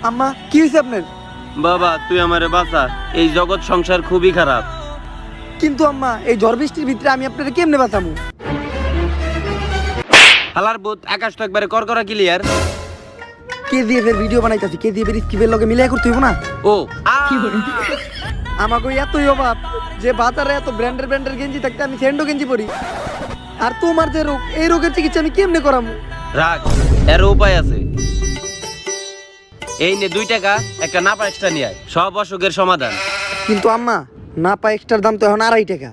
আম্মা কি হয়েছে আপনার? বাবা তুই আমারে বাঁচা, এই জগৎ সংসার খুবই খারাপ। কিন্তু আম্মা এই ঝড় বৃষ্টির ভিতরে আমি আপনাকে কেমনে বাঁচাবো? হালার বুত, আকাশ তো একবারে করকরা ক্লিয়ার। কেজিএফ এর ভিডিও বানাইতাছি, কেজিএফ এর স্ক্রিপ্টের লগে মিলাই করতে হইব না? ও আমাকে এতই অভাব যে বাজারে এত ব্র্যান্ডের গেঞ্জি থাকতে আমি স্যান্ডো গেঞ্জি পরি। আর তোমার যে রোগ, এই রোগের চিকিৎসা আমি কেমনে করাবো? রাখ, এর উপায় আছে। এই নে 2 টাকা, একটা নাপা এক্সট্রা নিয়ে আয়, সব অসুখের সমাধান। কিন্তু আম্মা না পা এক্সট্রার দাম তো এখন 2.5 টাকা।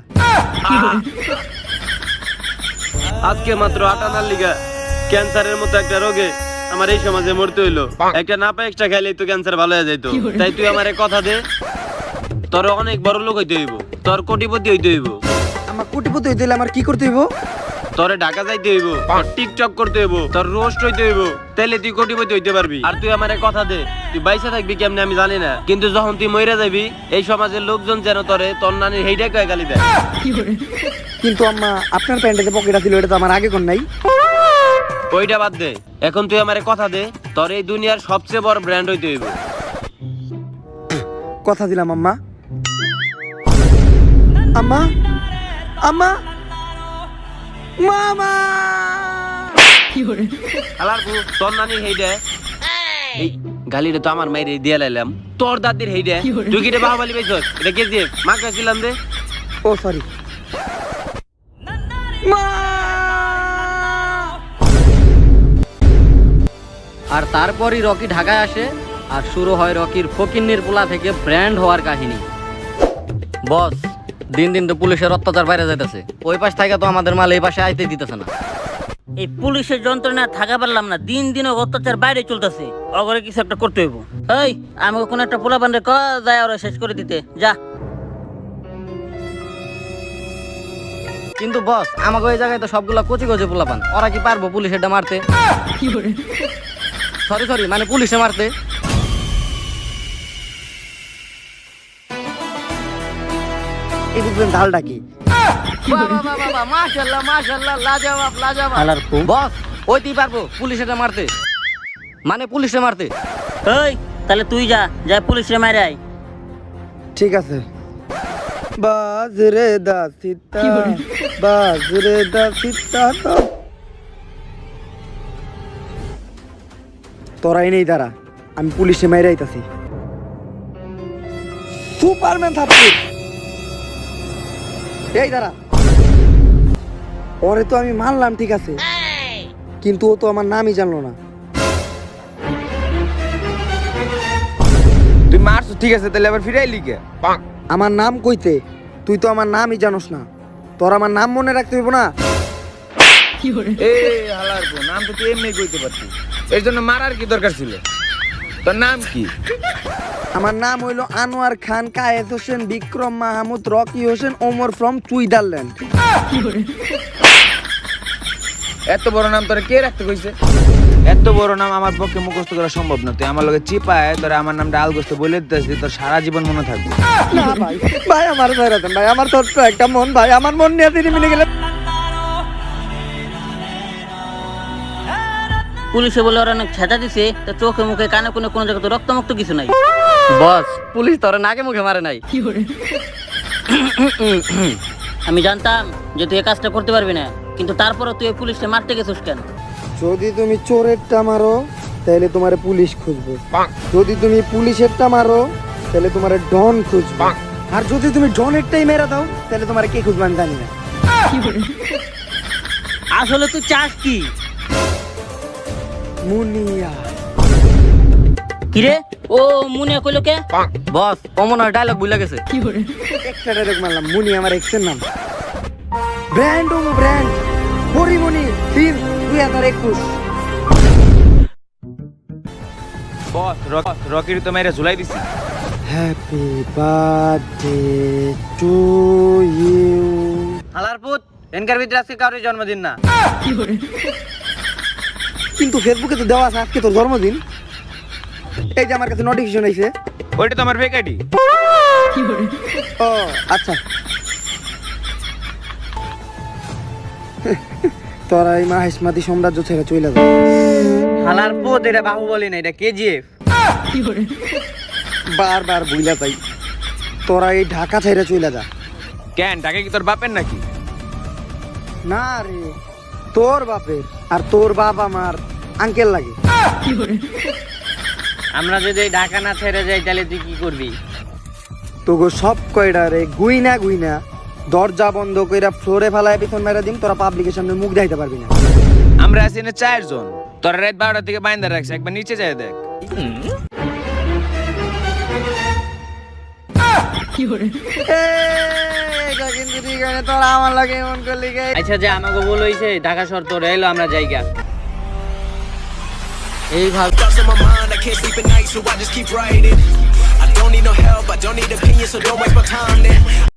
আজকে মাত্র 8 আনার লিগা ক্যান্সারের মতো একটা রোগে আমার এই সমাজে মরতে হইলো। একটা নাপা এক্সট্রা খাইলেই তো ক্যান্সার ভালো হয়ে যাইতো। তাই তুই আমারে কথা দে, তোর অনেক বড় লোক হইতে হইব, তোর কোটিপতি হইতে হইব। আমার কোটিপতি হইতে হলে আমার কি করতে হইব? তোরে ঢাকা যাইতে হইব, তোর টিকটক করতে হইব, তোর রোস্ট হইতে হইব, তাইলে তুই কোটিপতি হইতে পারবি। আর তুই আমারে কথা দে, তুই বাইসা থাকবি কেমনে আমি জানি না, কিন্তু যখন তুই মইরা যাবি এই সমাজের লোকজন যেন তোরে তোর নানির হেইডা কয়ে গালি দেয়। কিন্তু আম্মা আপনার প্যান্টে যে পকেট ছিল এটা তো আমার আগে কোন নাই। ওইটা বাদ দে, এখন তুই আমারে কথা দে, তোর এই দুনিয়ার সবচেয়ে বড় ব্র্যান্ড হইতে হইব। কথা দিলাম আম্মা। আম্মা আম্মা মামা আলার বউ, তোর নানির হেইডা এই গালিটা তো আমার মাইরে দিয়া লাইলাম, তোর দাদির হেইডা তুই কি রে বাহুবলি পাইছস? এটা কে দিয়ে মা কাছিলাম দে। ও সরি মা। আর তারপরই রকি ঢাকায় আসে আর শুরু হয় রকির ফকিন্নির পোলা থেকে ব্র্যান্ড হওয়ার কাহিনী। বস, দিন দিন তো পুলিশের অত্যাচার বাইরে যাইতেছে, ওই পাশ থেকে তো আমাদের মাল এই পাশে আইতে দিতেছে না। এই পুলিশের যন্ত্রণা থাকা পারলাম না, দিন দিন অত্যাচার বাইরে চলতেছে, অগরে কিছু একটা করতে হইব। এই আমাকে কোন একটা পোলা বান্ধে যায় ওরা শেষ করে দিতে যা। কিন্তু বস, আমাকে ওই জায়গায় তো সবগুলা কচি কচি পোলাপান, ওরা কি পারবো পুলিশেরটা মারতে? সরি সরি, মানে পুলিশে মারতে। এই বুঝবেন ঢালটা কি? মাশাআল্লাহ মাশাআল্লাহ, লাজবাব লাজবাব। আলার পু বস, ওইতেই পারবো পুলিশেরটা মারতে, মানে পুলিশে মারতে। এই তাহলে তুই যা, যা পুলিশে মারে আয়। ঠিক আছে। বাজরে দা সিতা বাজরে দা সিতা তো তোরাই নেই দাঁড়া, আমি পুলিশে মাইরে আইতাছি। সুপারম্যান থাপ্পড়। এই দাঁড়া, ওরে তো আমি মানলাম ঠিক আছে, কিন্তু ও তো আমার নামই জানলো না। তুই মারছো ঠিক আছে, তাহলে আবার ফিরাইলি কে? আমার নাম কইতে, তুই তো আমার নামই জানোস না, তোর আমার নাম মনে রাখতে হইব না? এই হালার বউ, নাম তো তুই এমনি কইতে পারতি, এর জন্য মারার কি দরকার ছিল? তোর নাম কি? আমার নাম হইলো আনোয়ার খান কায়েস হোসেন বিক্রম মাহমুদ রকি হোসেন ওমর ফ্রম সুইজারল্যান্ড। এত বড় নাম তোরা কে রাখতে কইছে? এত বড় নাম আমার পক্ষে মুখস্থ করা সম্ভব না। তুই আমার লগে চিপায় তোরা আমার নামটা আলগোস্ত বলে দিতেছিস, তোর সারা জীবন মনে থাকবে। না ভাই, ভাই আমার ধরে দেন ভাই, আমার ছোট্ট একটা মন ভাই, আমার মন নিয়ে তিনি মিলে গেলে। পুলিশে বলে ওরা অনেক ছেঁচা দিছে, তা চোখে মুখে কানে কোনে কোনো জায়গায় তো রক্তমুক্ত কিছু নাই। বস, পুলিশ তোরে নাকে মুখে মারে নাই। আমি জানতাম যে তুই এই কাজটা করতে পারবি না, কিন্তু তারপরে তুই এই পুলিশে মারতে গেছিস কেন? যদি তুমি চোরেরটা মারো তাহলে তোমারে পুলিশ খুঁজবে, যদি তুমি পুলিশেরটা মারো তাহলে তোমারে ডন খুঁজবে, আর যদি তুমি ডনেরটাই মেরে দাও তাহলে তোমারে কে খুঁজবে আমি জানি না। আসলে তুই চাস কি? মুনিয়া। কিরে ও মুনিয়া কইলো কে? বস, ও মনে হয় ডায়লগ ভুলে গেছে। একটা ডায়লগ মারলাম, মুনি আমার এক্সের নাম। ব্র্যান্ড ও ব্র্যান্ড পরিমণি দিন 2021। বস, রকির তো মেরে ঝুলাই দিছি। Happy birthday to you. হালার পুত, এনকার ভিতরে আজকে কারোর জন্মদিন না। কিন্তু ফেসবুকে তো দেওয়া আছে আজকে তোর জন্মদিন। এই যে আমার কাছে নোটিফিকেশন আইছে। ওইটা তো আমার ফেক আইডি। ও আচ্ছা, তোরা এই মাহেশমাতি সাম্রাজ্য ছেড়ে চলে যা। হালার পোত, এটা বাহুবলী না, এটা কেজিএফ। বারবার বুইলা তাই তোরা এই ঢাকা ছেড়ে চলে যা। কেন ঢাকা কি তোর বাপের নাকি? না রে, তোর বাপের, আর তোর বাপ আমার আঙ্কেল লাগে। আমরা যদি এই ঢাকা না ছেড়ে যাই তাহলে তুই কি করবি? তোগো সব কয়টা রে গুইনা গুইনা দরজা বন্ধ কইরা ফ্লোরে ফেলায় পিছন মেরা দিম, তোরা পাবলিকের সামনে মুখ দেখাইতে পারবি না। আমরা আছি না 4 জন, তোরা রাত 12টার থেকে বাইন্দা রাখছে, একবার নিচে যায় দেখ। তোরা আমার লাগে এমন করলি কে? আচ্ছা, যে আমাকে বলইছে ঢাকা শহর তোর এলো, আমরা যাইগা। এইভাবে Thoughts in my mind, I can't sleep at night, so I just keep writing. I don't need no help, I don't need opinions, so don't waste my time then.